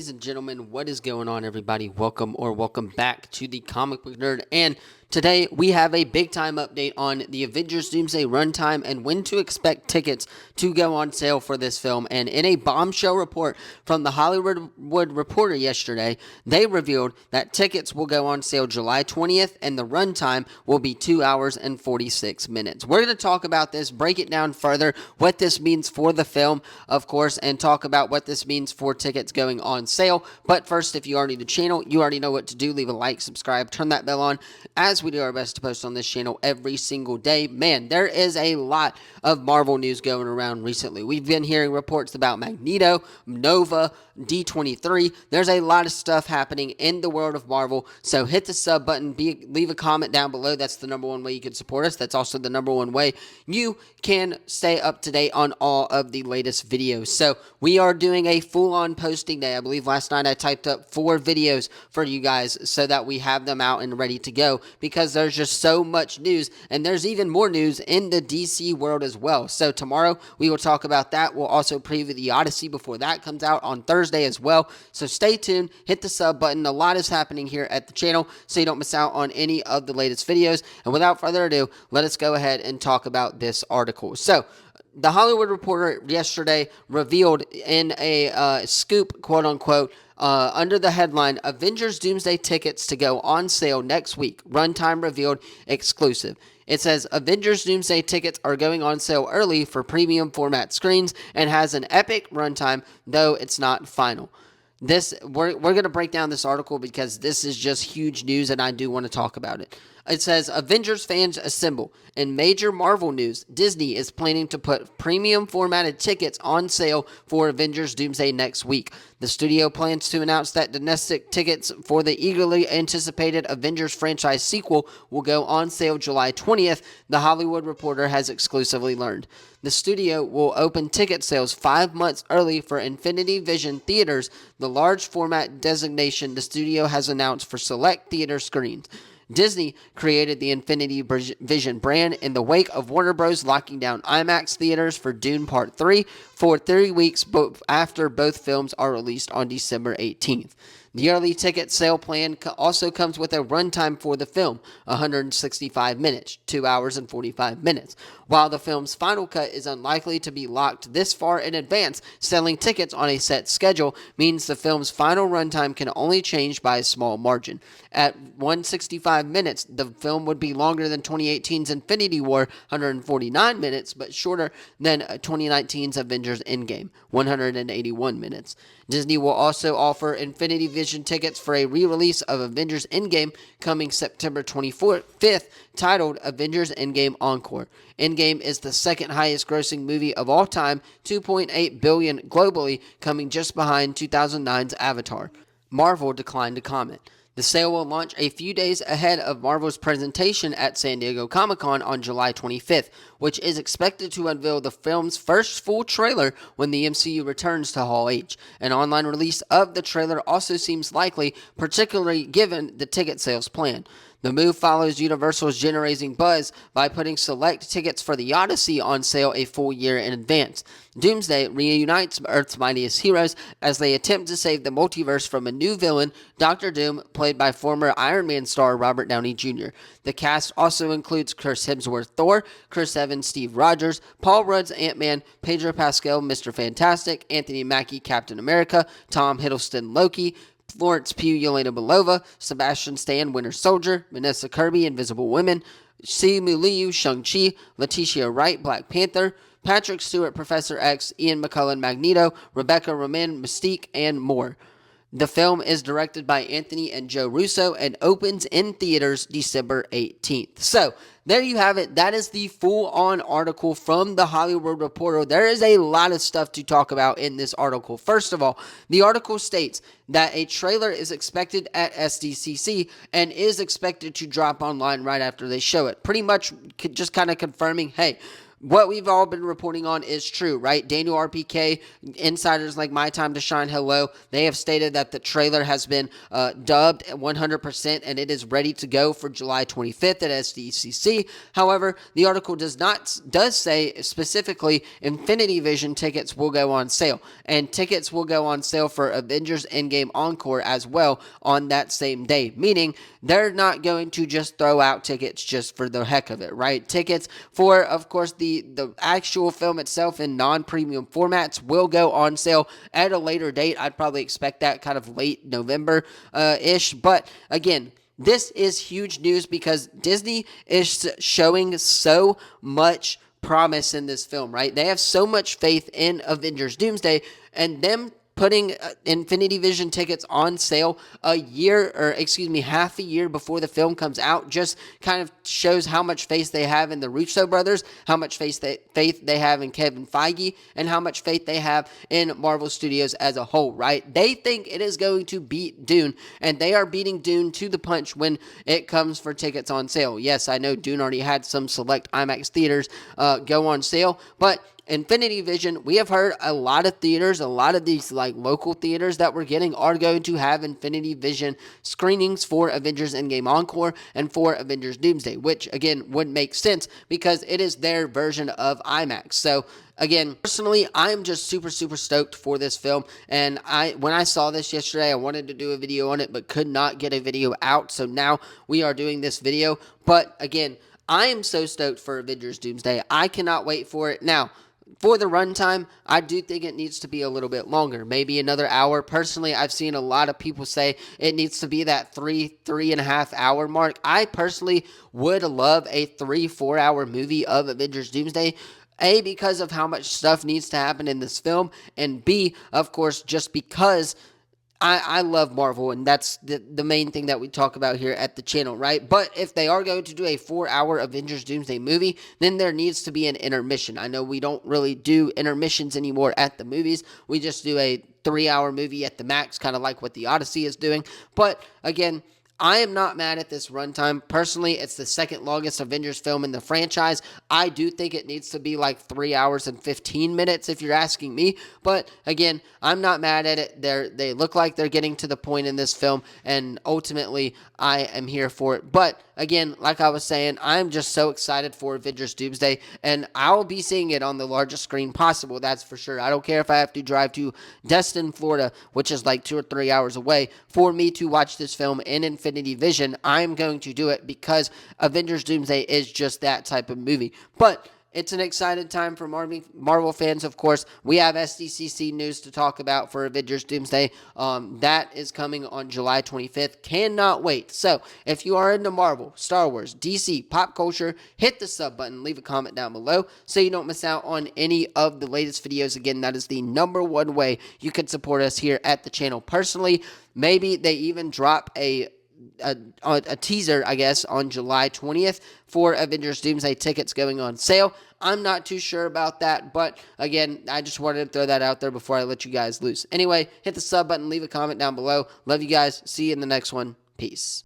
Ladies and gentlemen, what is going on, everybody? Welcome back to the Comic Book Nerd. And today we have a big time update on the Avengers Doomsday runtime and when to expect tickets to go on sale for this film. And in a bombshell report from the Hollywood Reporter yesterday, they revealed that tickets will go on sale July 20th and the runtime will be 2 hours and 46 minutes. We're going to talk about this, break it down further, what this means for the film, of course, and talk about what this means for tickets going on sale. But first, if you are new to the channel, you already know what to do. Leave a like, subscribe, turn that bell on, as we do our best to post on this channel every single day. Man, there is a lot of Marvel news going around recently. We've been hearing reports about Magneto, Nova, D23. There's a lot of stuff happening in the world of Marvel, so hit the sub button, leave a comment down below. That's the number one way you can support us. That's also the number one way you can stay up to date on all of the latest videos. So we are doing a full-on posting day. I believe last night I typed up 4 videos for you guys so that we have them out and ready to go, because there's just so much news, and there's even more news in the DC world as well. So tomorrow we will talk about that. We'll also preview the Odyssey before that comes out on Thursday as well. So stay tuned, hit the sub button. A lot is happening here at the channel, so you don't miss out on any of the latest videos. And without further ado, let us go ahead and talk about this article. So the Hollywood Reporter yesterday revealed in a scoop, quote unquote, under the headline, Avengers Doomsday tickets to go on sale next week. Runtime revealed exclusive. It says Avengers Doomsday tickets are going on sale early for premium format screens and has an epic runtime, though it's not final. We're going to break down this article because this is just huge news and I do want to talk about it. It says, Avengers fans assemble. In major Marvel news, Disney is planning to put premium formatted tickets on sale for Avengers Doomsday next week. The studio plans to announce that domestic tickets for the eagerly anticipated Avengers franchise sequel will go on sale July 20th, the Hollywood Reporter has exclusively learned. The studio will open ticket sales 5 months early for Infinity Vision theaters, the large format designation the studio has announced for select theater screens. Disney created the Infinity Vision brand in the wake of Warner Bros. Locking down IMAX theaters for Dune Part 3 for 3 weeks after both films are released on December 18th. The early ticket sale plan also comes with a runtime for the film, 165 minutes, 2 hours and 45 minutes. While the film's final cut is unlikely to be locked this far in advance, selling tickets on a set schedule means the film's final runtime can only change by a small margin. At 165 minutes, the film would be longer than 2018's Infinity War, 149 minutes, but shorter than 2019's Avengers Endgame, 181 minutes. Disney will also offer Infinity Vision tickets for a re-release of Avengers Endgame coming September 25th, titled Avengers Endgame Encore. Endgame is the second highest grossing movie of all time, $2.8 billion globally, coming just behind 2009's Avatar. Marvel declined to comment. The sale will launch a few days ahead of Marvel's presentation at San Diego Comic-Con on July 25th, which is expected to unveil the film's first full trailer when the MCU returns to Hall H. An online release of the trailer also seems likely, particularly given the ticket sales plan. The move follows Universal's generating buzz by putting select tickets for the Odyssey on sale a full year in advance. Doomsday reunites Earth's mightiest heroes as they attempt to save the multiverse from a new villain, Doctor Doom, played by former Iron Man star Robert Downey Jr. The cast also includes Chris Hemsworth Thor, Chris Evans Steve Rogers, Paul Rudd's Ant-Man, Pedro Pascal Mr. Fantastic, Anthony Mackie Captain America, Tom Hiddleston Loki, Florence Pugh, Yelena Belova, Sebastian Stan, Winter Soldier, Vanessa Kirby, Invisible Women, Simu Liu, Shang-Chi, Letitia Wright, Black Panther, Patrick Stewart, Professor X, Ian McKellen, Magneto, Rebecca Romaine, Mystique, and more. The film is directed by Anthony and Joe Russo and opens in theaters December 18th. So, there you have it. That is the full-on article from the Hollywood Reporter. There is a lot of stuff to talk about in this article. First of all, the article states that a trailer is expected at SDCC and is expected to drop online right after they show it. Pretty much just kind of confirming, hey, what we've all been reporting on is true, right? Daniel RPK, insiders like My Time to Shine Hello, they have stated that the trailer has been dubbed 100% and it is ready to go for July 25th at SDCC. However, the article does say specifically Infinity Vision tickets will go on sale, and tickets will go on sale for Avengers Endgame Encore as well on that same day, meaning they're not going to just throw out tickets just for the heck of it, right? Tickets for, of course, the actual film itself in non-premium formats will go on sale at a later date. I'd probably expect that kind of late November-ish. But again, this is huge news because Disney is showing so much promise in this film, right? They have so much faith in Avengers Doomsday, and them putting Infinity Vision tickets on sale half a year before the film comes out just kind of shows how much faith they have in the Russo brothers, how much faith they have in Kevin Feige, and how much faith they have in Marvel Studios as a whole, right? They think it is going to beat Dune, and they are beating Dune to the punch when it comes for tickets on sale. Yes, I know Dune already had some select IMAX theaters go on sale, but Infinity Vision, we have heard a lot of theaters, a lot of these like local theaters that we're getting are going to have Infinity Vision screenings for Avengers Endgame Encore and for Avengers Doomsday, which again would make sense because it is their version of IMAX. So again, personally, I'm just super stoked for this film, and when I saw this yesterday, I wanted to do a video on it, but could not get a video out, so now we are doing this video. But again, I am so stoked for Avengers Doomsday. I cannot wait for it. Now, for the runtime, I do think it needs to be a little bit longer, maybe another hour. Personally, I've seen a lot of people say it needs to be that 3.5 hour mark. I personally would love a 3-4 hour movie of Avengers Doomsday. A, because of how much stuff needs to happen in this film, and B, of course, just because I love Marvel, and that's the main thing that we talk about here at the channel, right? But if they are going to do a 4-hour Avengers Doomsday movie, then there needs to be an intermission. I know we don't really do intermissions anymore at the movies. We just do a 3-hour movie at the max, kind of like what the Odyssey is doing. But again, I am not mad at this runtime. Personally, it's the second longest Avengers film in the franchise. I do think it needs to be like 3 hours and 15 minutes if you're asking me. But again, I'm not mad at it. They look like they're getting to the point in this film, and ultimately, I am here for it. But again, like I was saying, I'm just so excited for Avengers Doomsday, and I'll be seeing it on the largest screen possible, that's for sure. I don't care if I have to drive to Destin, Florida, which is like 2 or 3 hours away, for me to watch this film in Infinity Vision. I'm going to do it because Avengers Doomsday is just that type of movie. But it's an exciting time for Marvel fans, of course. We have SDCC news to talk about for Avengers Doomsday. That is coming on July 25th. Cannot wait. So, if you are into Marvel, Star Wars, DC, pop culture, hit the sub button, leave a comment down below so you don't miss out on any of the latest videos. Again, that is the #1 way you can support us here at the channel. Personally, maybe they even drop a teaser, I guess, on July 20th for Avengers Doomsday tickets going on sale. I'm not too sure about that, but again, I just wanted to throw that out there before I let you guys loose. Anyway, hit the sub button, leave a comment down below. Love you guys. See you in the next one. Peace.